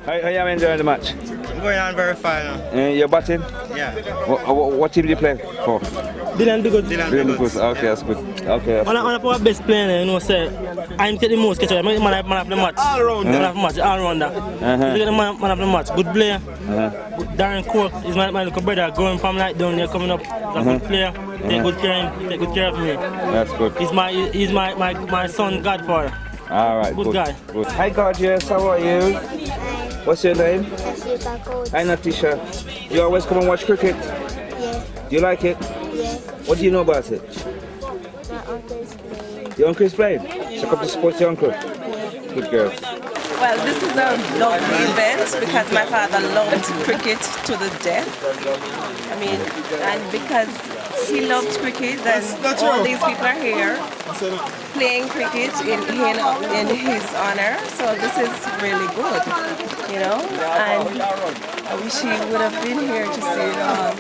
How you enjoying the match? Going on very fine. You're batting? Yeah. What team do you play for? Dylan Biggood. Okay, that's good. Okay. One of our best players, you know, say, I'm taking the most catch. Man of the match. All rounder. Man of the match. All rounder. He's the man of the match. Good player. Darren Cole is my little brother. Going from like down there, coming up. He's a good player. Take good care of me. That's good. He's my son godfather. All right. Good guy. Good. Hi, gorgeous. How are you? What's your name? Hi, Natisha. You always come and watch cricket? Yeah. Do you like it? Yeah. What do you know about it? My uncle is playing. Your uncle is playing? So come to support your uncle? Yeah. Good girl. Well, this is a lovely event because my father loved cricket to the death. I mean, and because he loved cricket, then all these people are here playing cricket in his honor. So this is really good, you know. And I wish he would have been here to see it all.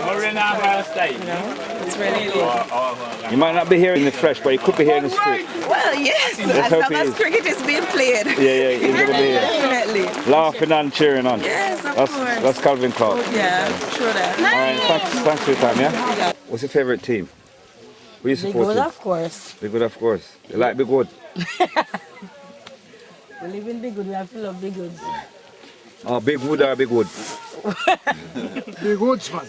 You know, it's really good. You might not be here in the flesh, but you could be here in the street. Well, yes, as long as cricket is being played. Yeah, he's going to be here. Definitely. Laughing and cheering on. Yes, of course. That's Calvin Clark. Yeah, sure that. All right, thanks for your time, yeah? What's your favourite team? Who you supporting? Big Wood, of course. Big Wood, of course. You like Big Wood? We live in Big Wood, we have to love Big Wood. Oh, Big Wood or Big Wood? Big Woods, man.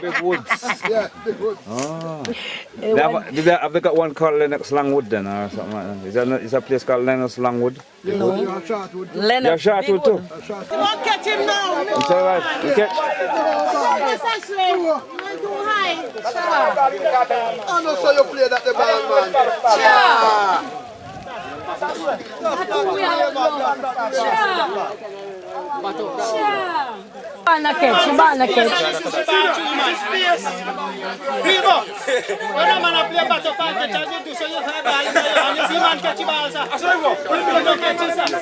Big Woods. Yeah, Big Woods. Oh. Have they got one called Lennox Langwood then, or something like that? Is that a place called Lennox Langwood? No. You have Chartwood. You have Chartwood too? You won't catch him now. It's alright. You catch? I know so you play that the ball, man. Ball na catch. When a man play battle ball, catch you do so you have ball in your hand. You see man catch the ball, sir. You catch it, sir.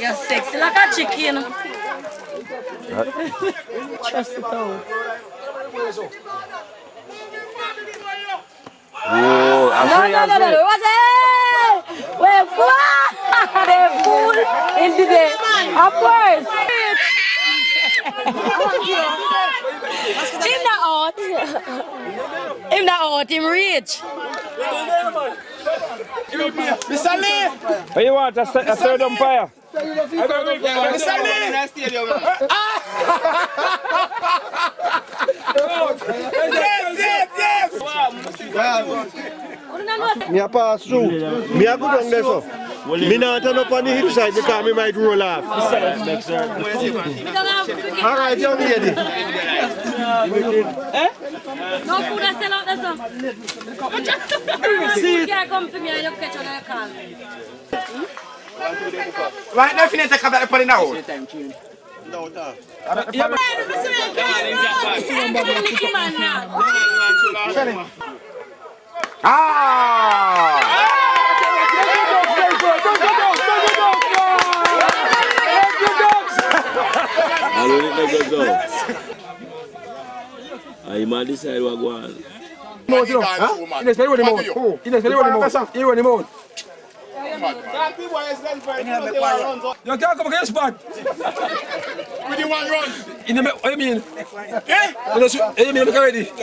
You're sexy like a chicken. Trust it out. Oh, No. What's it? We're full. They're full in the day. Of course. Him not out. Him reach. Mr. Lee! What you want? A third umpire? Mr. Lee! Me a pass through. Me a go down there, so. Me not turn up on the hillside because me might roll off. All right, young lady. No food I sell out there, so. You can't come to me and you catch on your car. Right now, finish the cup that I put in now. I might decide what go on. You can't come against spot. With the one run. What do you mean? You mean already? I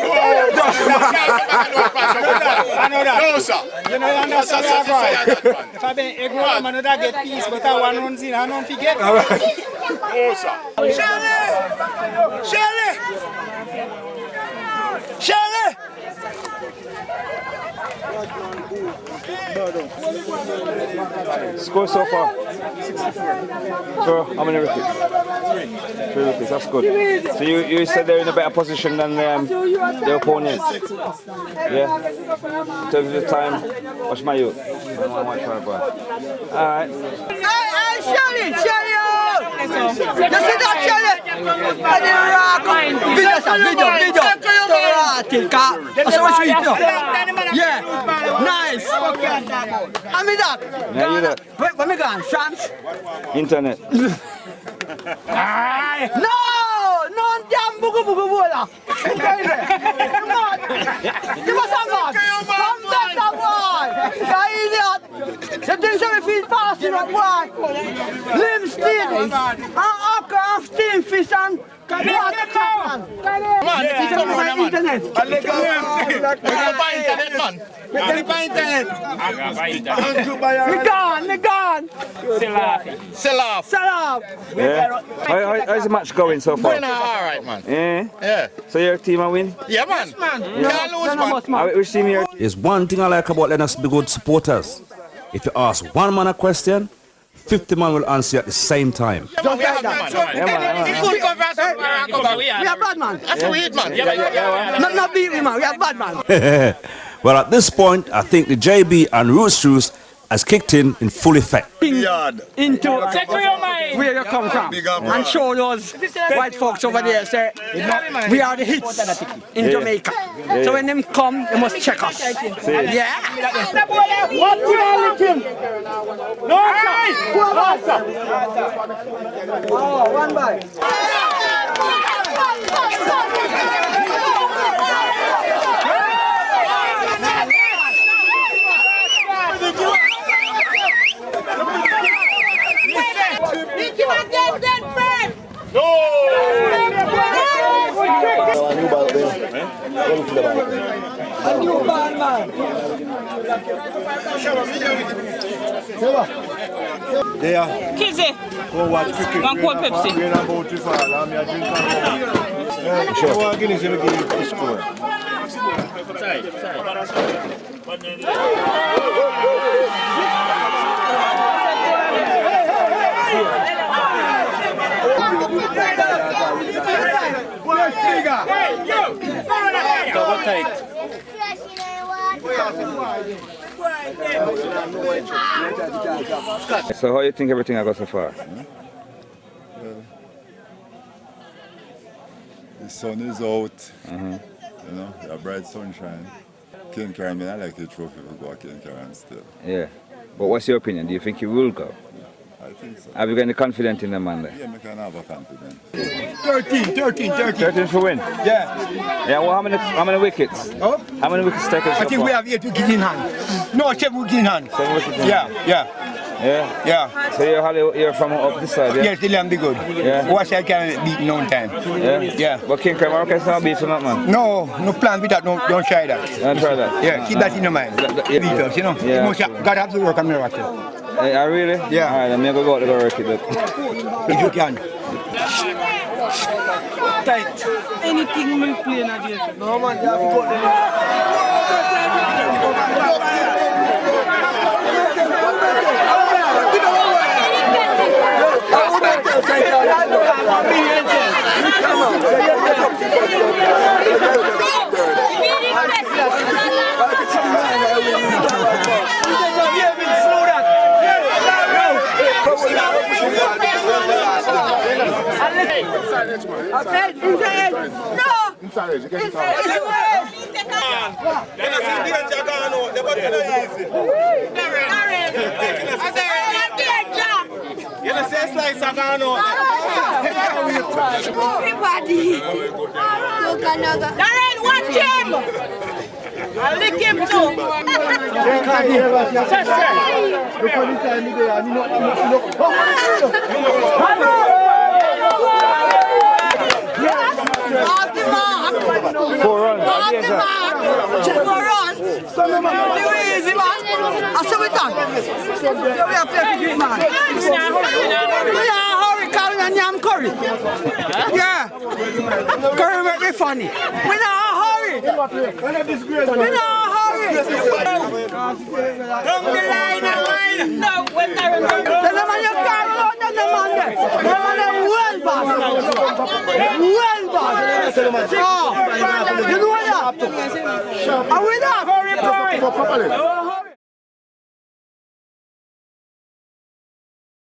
know that. No, sir. You know, you understand that. If I be a girl, I'm not get peace, but I want runs in, I don't forget. No, sir. Shirley! Score so far? For how many wickets? 3 wickets, that's good. So you said they're in a better position than their opponents? Yeah? In terms of the time, watch my youth. Alright. Hey, Shirley! You see that, Shirley? Video. Yeah, nice. I mean that. Yeah, you that. Where me gone? France? Internet. No, damn Come bugu bugu bola. Come on. Give us a man. Come get that boy. You idiot. You think so we feel passing up boy. Limb steam. And okra and steam fish and water crab. Man, it's on my internet. We're going to buy internet, man. We're going to buy internet. Me gone. Sell off. Yeah. How's the match going so far? Going all right, man. Yeah. So your team will win? Yeah, man. Can't lose, man. Which team here? There's one thing I like about letting us be good supporters. If you ask one man a question, 50 man will answer at the same time. Just like that. We are bad man. That's weird, man. Not beat me, man. We are bad man. Well, at this point, I think the JB and Roots Juice has kicked in full effect. Into where you come from and show those white folks over there say we are the hits in Jamaica. So when them come, they must check us. Yeah. What you are looking? No, sir. Oh, one by. Kizzy, go watch cricket. one cold Pepsi. So how you think everything I got so far? The sun is out, you know, a bright sunshine. Cairn Curran, I like the trophy to go to Cairn Curran still. Yeah. But what's your opinion? Do you think you will go? I think so. Have you got any confidence in the man there? Yeah, I can have a confidence. 13 for win? Yeah. Yeah, well, how many wickets? Oh? How many wickets taken so I think far? we have 8 wickets in hand. No, 7 wickets in hand. 7 wickets in hand? Yeah. So you're from up this side, yeah? Yes, the land be good. Yeah. Watch I can beat no time. Yeah? But Cairn Curran, can not beat for that, man? No plan with that. No, don't try that. Don't try that? Yeah, keep that in your mind. Beat us, you know. Yeah. God have to work on miracle. Really? Yeah. Alright, I'm going to go out to go work it. If you can. Tight. Anything we play in a game. No man, you have to go there. Darren, watch him! I'll lick him too. Four runs. Easy, man. I saw it done. We are playing man. We are hurry, Curry and Yam Curry. Yeah. Curry make me funny. We not hurry. We not hurry. Down the line. No, when they're the man you carry out, the man there. The man is well bad. Well bad. Oh, you know what? Are we not?